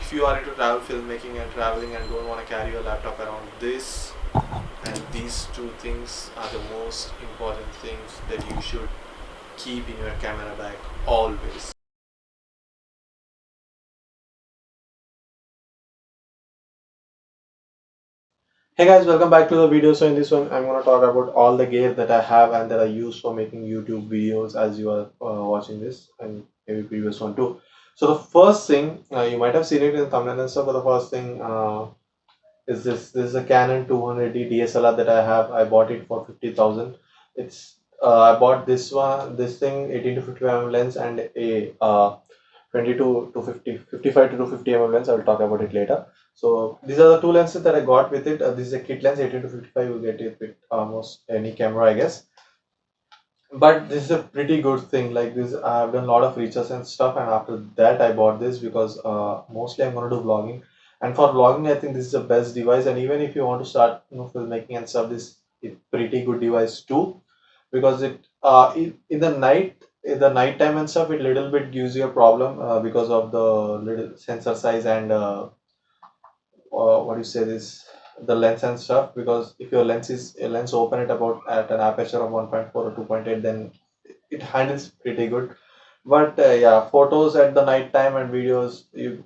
if you are into travel filmmaking and traveling and don't want to carry your laptop around, this and these two things are the most important things that you should keep in your camera bag always. Hey guys, welcome back to the video. So in this one I'm going to talk about all the gear that I have and that I use for making YouTube videos, as you are watching this and maybe previous one too. So the first thing, you might have seen it in the thumbnail and stuff, but the first thing is this is a Canon 200D DSLR that I have. I bought it for 50,000. It's I bought this thing 18 to 50 mm lens and a 22 to 50 55 to 250 mm lens. I will talk about it later. So these are the two lenses that I got with it. This is a kit lens 18 to 55. You get it with almost any camera, I guess. But this is a pretty good thing. Like this, I've done a lot of research and stuff, and after that I bought this because mostly I'm gonna do vlogging, and for vlogging I think this is the best device. And even if you want to start filmmaking and stuff, this is pretty good device too, because it in the night time and stuff, it little bit gives you a problem because of the little sensor size and what do you say this, the lens and stuff. Because if your lens is a lens open at an aperture of 1.4 or 2.8, then it handles pretty good. But yeah, photos at the night time and videos, it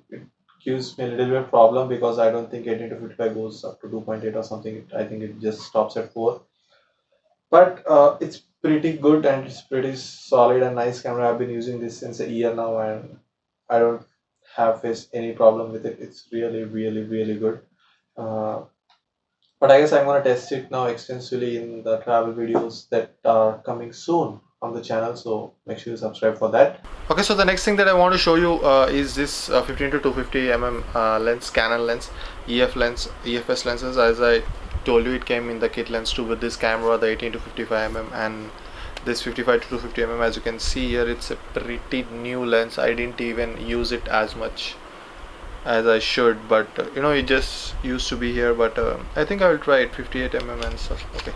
gives me a little bit problem because I don't think 18 to 55 goes up to 2.8 or something. I think it just stops at 4. But it's pretty good and it's pretty solid and nice camera. I've been using this since a year now, and I don't have faced any problem with it. It's really really good. uh, but I guess I'm going to test it now extensively in the travel videos that are coming soon on the channel, so make sure you subscribe for that. Okay, so the next thing that I want to show you is this 15 to 250 mm lens, Canon lens, EFS lenses. As I told you, it came in the kit lens too with this camera, the 18 to 55 mm and this 55 to 250 mm. As you can see here, it's a pretty new lens. I didn't even use it as much as I should, but it just used to be here. But I think I will try it, 58 mm and stuff. Okay,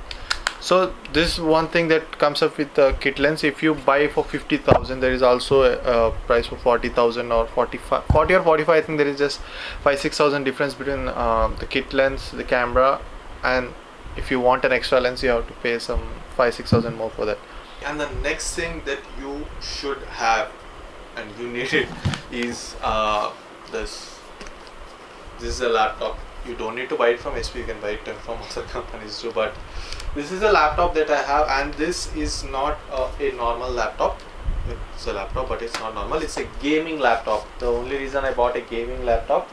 so this is one thing that comes up with the kit lens. If you buy for 50,000, there is also a price for 40,000 or 45, 40 or 45. I think there is just 5-6,000 difference between the kit lens, the camera, and if you want an extra lens, you have to pay some 5-6,000 more for that. And the next thing that you should have and you need it is this. This is a laptop. You don't need to buy it from HP, you can buy it from other companies too, but this is a laptop that I have, and this is not a normal laptop. It's a laptop, but it's not normal. It's a gaming laptop. The only reason I bought a gaming laptop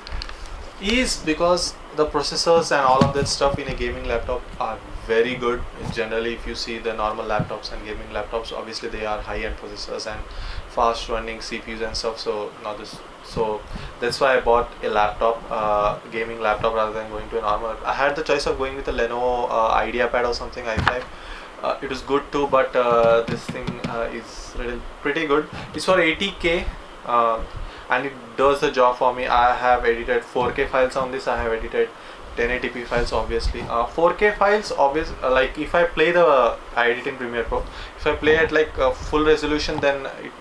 is because the processors and all of that stuff in a gaming laptop are very good. Generally, if you see the normal laptops and gaming laptops, obviously they are high-end processors and fast running CPUs and stuff. So that's why I bought a laptop, gaming laptop, rather than going to a normal. I had the choice of going with a Lenovo IdeaPad or something, i5. It was good too, but this thing is really pretty good. It's for 80K and it does the job for me. I have edited 4K files on this. I have edited 1080p files, obviously. 4K files, like if I play I edit in Premiere Pro. If I play at like full resolution, then it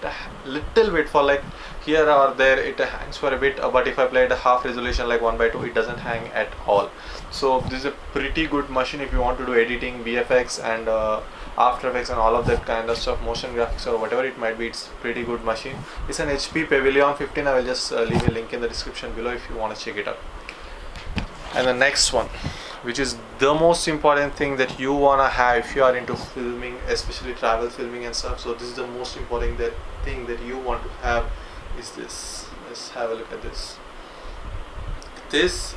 little bit for like here or there it hangs for a bit. But if I play at a half resolution, like 1:2, it doesn't hang at all. So this is a pretty good machine if you want to do editing, VFX and After Effects and all of that kind of stuff, motion graphics or whatever it might be. It's pretty good machine. It's an HP Pavilion 15. I will just leave a link in the description below if you want to check it out. And the next one, which is the most important thing that you wanna have if you are into filming, especially travel filming and stuff. So this is the most important thing that you want to have is this. Let's have a look at this. This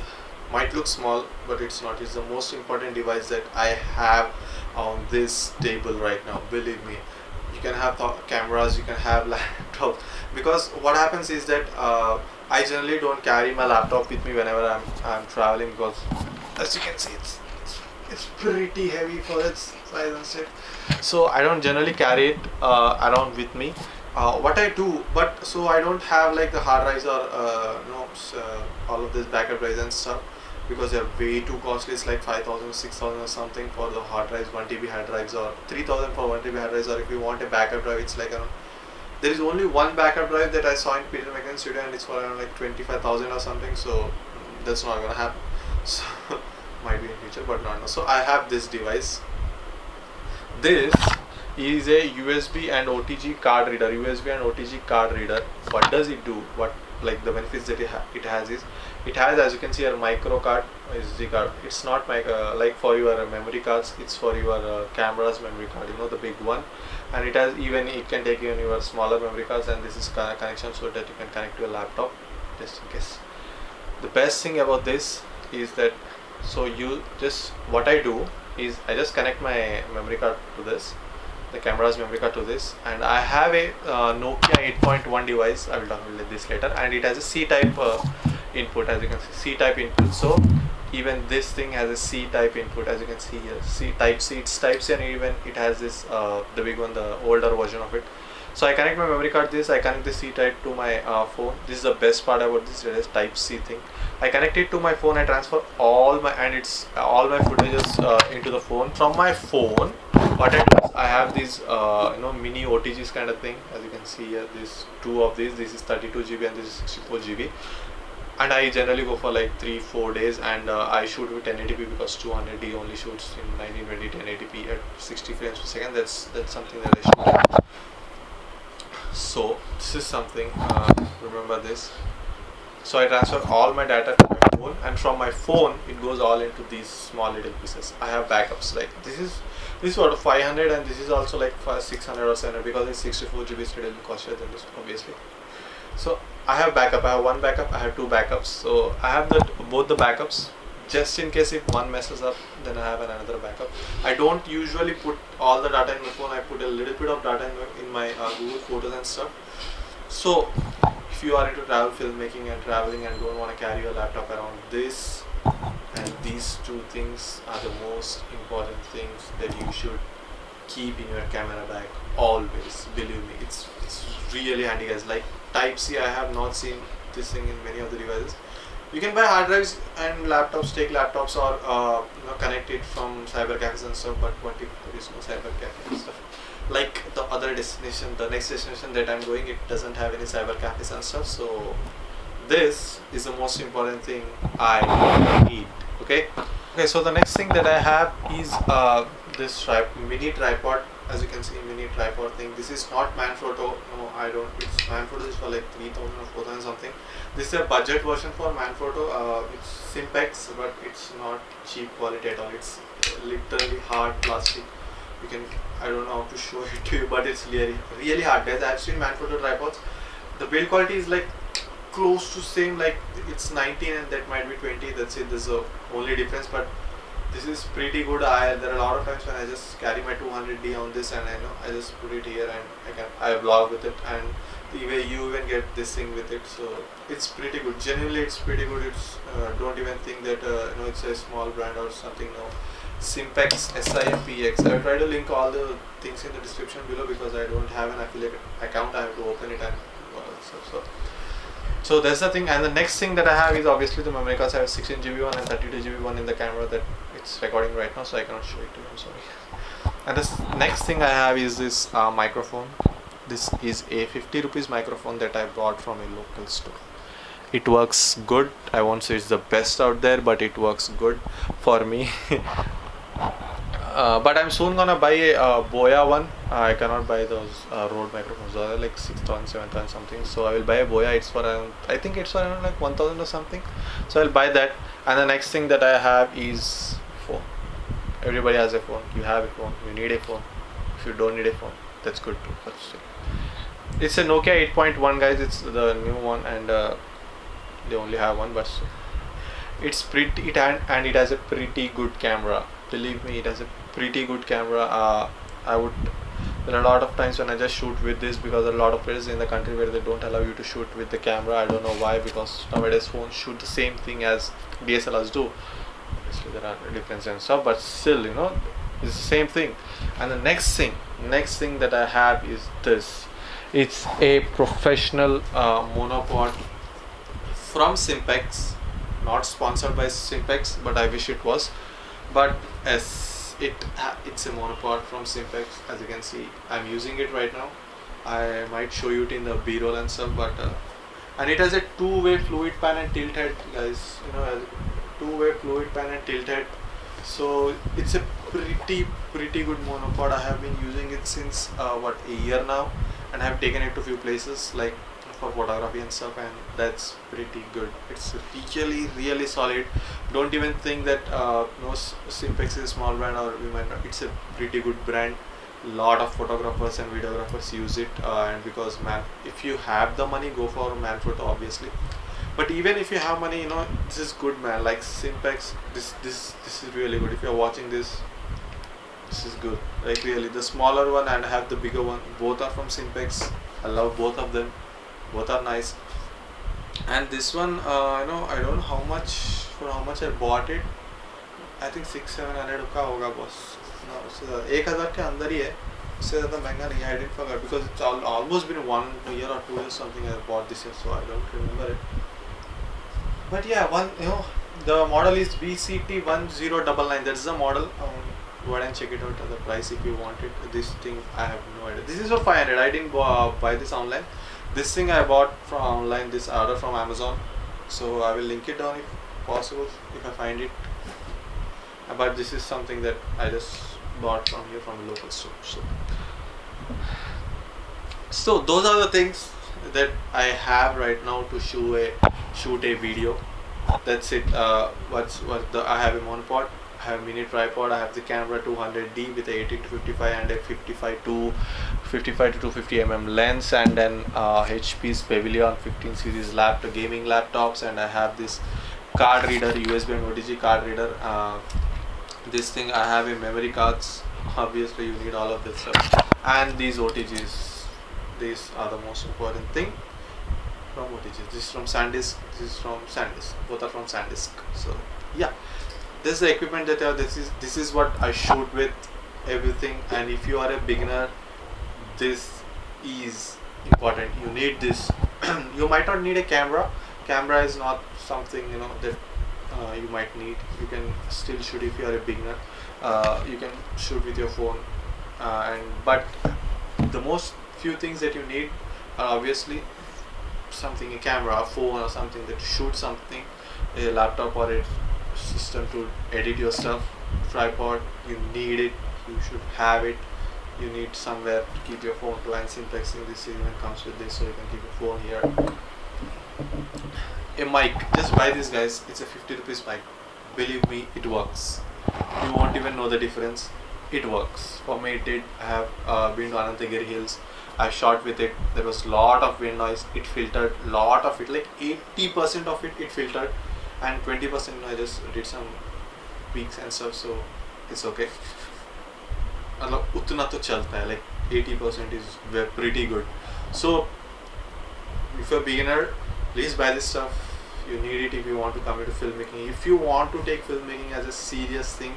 might look small, but it's not. It's the most important device that I have on this table right now. Believe me, you can have cameras, you can have laptop, because what happens is that I generally don't carry my laptop with me whenever I'm traveling, because as you can see it's pretty heavy for its size and stuff. So I don't generally carry it around with me. What I do, but so I don't have like the hard drives or all of this backup drives and stuff, because they're way too costly. It's like 5,000, 6,000 or something for the hard drives, 1 TB hard drives, or 3,000 for 1 TB hard drives, or if you want a backup drive, it's like around There is only one backup drive that I saw in Peter McKinnon's video, and it's for around like 25,000 or something. So that's not gonna happen. So might be in future, but not now. So I have this device. This is a USB and OTG card reader. USB and OTG card reader. What does it do? What, like, the benefits that it has is, it has, as you can see, a micro card, SD card. It's not like for your memory cards. It's for your camera's memory card. You know, the big one. And it has, even it can take even your smaller memory cards. And this is connection so that you can connect to a laptop, just in case. The best thing about this is that, so you just, what I do is I just connect my memory card to this, the camera's memory card to this, and I have a Nokia 8.1 device. I will talk about this later, and it has a C-type input, as you can see, C-type input. So even this thing has a C-type input, as you can see here, C-type C, it's type C, and even it has this the big one, the older version of it. So I connect my memory card this, I connect the C-type to my phone. This is the best part about this, it is type C thing. I connect it to my phone, I transfer all my, and it's all my footages into the phone. From my phone, what I do is I have these mini OTGs kind of thing, as you can see here. These two of these, this is 32 GB and this is 64 GB. And I generally go for like 3-4 days, and I shoot with 1080p because 200D only shoots in 1920 1080p at 60 frames per second. That's something that I shoot. So this is something, remember this. So I transfer all my data to my phone, and from my phone it goes all into these small little pieces. I have backups, like this is what 500, and this is also like 600 or 700, because it's 64 GB, it's a little costlier than this, obviously. So I have backup, I have one backup, I have two backups. So I have both the backups, just in case if one messes up, then I have another backup. I don't usually put all the data in my phone. I put a little bit of data in my Google Photos and stuff. So if you are into travel filmmaking and traveling and don't want to carry your laptop around, this and these two things are the most important things that you should keep in your camera bag always. Believe me, it's really handy, guys. Like type C, I have not seen this thing in many of the devices. You can buy hard drives and laptops, take laptops, or connect it from cyber cafes and stuff. But what if there is no cyber cafe and stuff? Like the other destination, the next destination that I'm going, it doesn't have any cyber cafes and stuff. So this is the most important thing I need. Okay. So the next thing that I have is this mini tripod. As you can see, mini tripod thing. This is not Manfrotto. No, I don't. It's Manfrotto is for like 3,000 or 4,000 something. This is a budget version for Manfrotto. It's Simpex, but it's not cheap quality at all. It's literally hard plastic. You can, I don't know how to show it to you, but it's really hard, guys. I've seen Manfrotto tripods. The build quality is like close to same, like it's 19 and that might be 20. That's it. There's the only difference, but this is pretty good. There are a lot of times when I just carry my 200D on this, and I just put it here and I vlog with it, and you even get this thing with it. So it's pretty good. Genuinely, it's pretty good. It's don't even think that it's a small brand or something. No, Simpex, SIMPX. I will try to link all the things in the description below because I don't have an affiliate account. I have to open it and so that's the thing. And the next thing that I have is obviously the memory cards. I have 16 GB one and 32 GB one in the camera that it's recording right now, so I cannot show it to you. I'm sorry. And this next thing I have is this microphone. This is a 50 rupees microphone that I bought from a local store. It works good. I won't say it's the best out there, but it works good for me. But I'm soon gonna buy a Boya one. I cannot buy those Rode microphones. They're like 6,000, 7,000 something. So I will buy a Boya. It's for around, I think it's for around like 1,000 or something. So I'll buy that. And the next thing that I have is phone. Everybody has a phone. You have a phone. You need a phone. If you don't need a phone, that's good too. But still, it's a Nokia 8.1, guys. It's the new one, and they only have one, but it's pretty. And it has a pretty good camera. Believe me, it has a pretty good camera. There are a lot of times when I just shoot with this because there are a lot of places in the country where they don't allow you to shoot with the camera. I don't know why, because nowadays phones shoot the same thing as DSLRs do. Obviously there are differences and stuff, but still, it's the same thing. And the next thing that I have is this. It's a professional monopod from Simpex, not sponsored by Simpex, but I wish it was. But as it's a monopod from Simpex. As you can see, I'm using it right now. I might show you it in the b-roll and stuff, but and it has a two-way fluid pan and tilt head, guys. You know, has a two-way fluid pan and tilt head. So it's a pretty good monopod. I have been using it since what, a year now, and I have taken it to few places like for photography and stuff, and that's pretty good. It's really solid. Don't even think that no, Simpex is a small brand, or we might not. It's a pretty good brand. Lot of photographers and videographers use it, and because man, if you have the money, go for Manfrotto obviously. But even if you have money, you know, this is good, man. Like Simpex, this is really good. If you're watching this, this is good. Like really, the smaller one and I have the bigger one. Both are from Simpex. I love both of them. Both are nice. And this one, you know, I don't know how much I bought it. I think 600-700 का होगा boss. No, उससे ज़्यादा 1000 के अंदर ही है. उससे ज़्यादा महंगा नहीं. I didn't forget because it's almost been 1 year or 2 years something I bought this year, so I don't remember it. But yeah, the model is BCT1099. That's the model. Go ahead and check it out at the price if you want it. This thing I have no idea. This is for 500. I didn't buy this online. This thing I bought from online. This order from Amazon. So I will link it down if possible, if I find it. But this is something that I just bought from here from a local store. So those are the things that I have right now to shoot a video. That's it. I have a monopod, I have a mini tripod, I have the camera 200D with a 18 to 55 and a 55 to 250 lens, and then HP's Pavilion 15 series gaming laptops, and I have this card reader, USB and OTG card reader. This thing I have a memory cards. Obviously you need all of this stuff, and these OTGs. These are the most important thing from OTGs. This is from SanDisk. This is from SanDisk. Both are from SanDisk. So yeah, this is the equipment that this is what I shoot with, everything. And if you are a beginner, this is important. You need this. You might not need a camera. Camera is not something, you know, that you might need. You can still shoot if you are a beginner. You can shoot with your phone, but the most few things that you need are obviously something, a camera, a phone, or something that shoots something, a laptop or a system to edit your stuff. Tripod, you need it, you should have it. You need somewhere to keep your phone to, and Simplexing this even comes with this, so you can keep your phone here. A mic, just buy this, guys. It's a 50 rupees mic. Believe me, it works. You won't even know the difference. It works. For me it did. I have been to Anantagiri Hills. I shot with it. There was lot of wind noise. It filtered lot of it, like 80% of it filtered, and 20% I just did some tweaks and stuff, so it's okay. मतलब उतना तो चलता है, like 80% is pretty good. So if you're a beginner, please buy this stuff. You need it if you want to come into filmmaking. If you want to take filmmaking as a serious thing,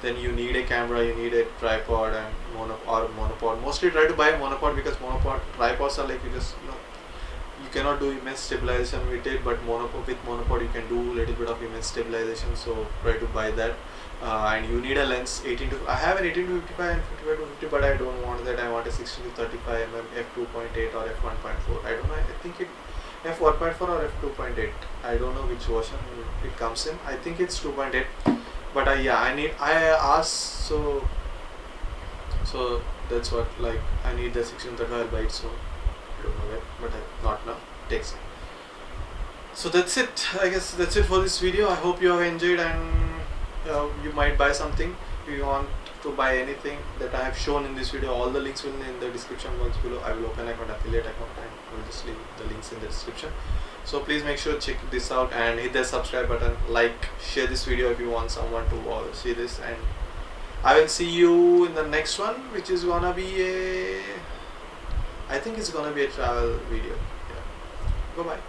then you need a camera, you need a tripod and monopod. Mostly try to buy a monopod, because tripods are like, you cannot do immense stabilization with it, but with monopod you can do a little bit of immense stabilization, so try to buy that. And you need a lens 18 to, I have an 18 to 55 and 55 to 50, but I don't want that. I want a 16 to 35 f2.8 or f1.4. I don't know, I think it f1.4 or f2.8. I don't know which version it comes in. I think it's 2.8. But yeah, I asked, so that's what, like, I need the 1635 by it, so I don't know where, but not now. Takes it. So that's it. I guess that's it for this video. I hope you have enjoyed, and you might buy something. If you want to buy anything that I have shown in this video, all the links will be in the description box below. I will open account, affiliate account, and I will just leave the links in the description. So please make sure to check this out and hit the subscribe button, like, share this video if you want someone to see this, and I will see you in the next one, which is gonna be I think it's gonna be a travel video. Yeah. Bye bye.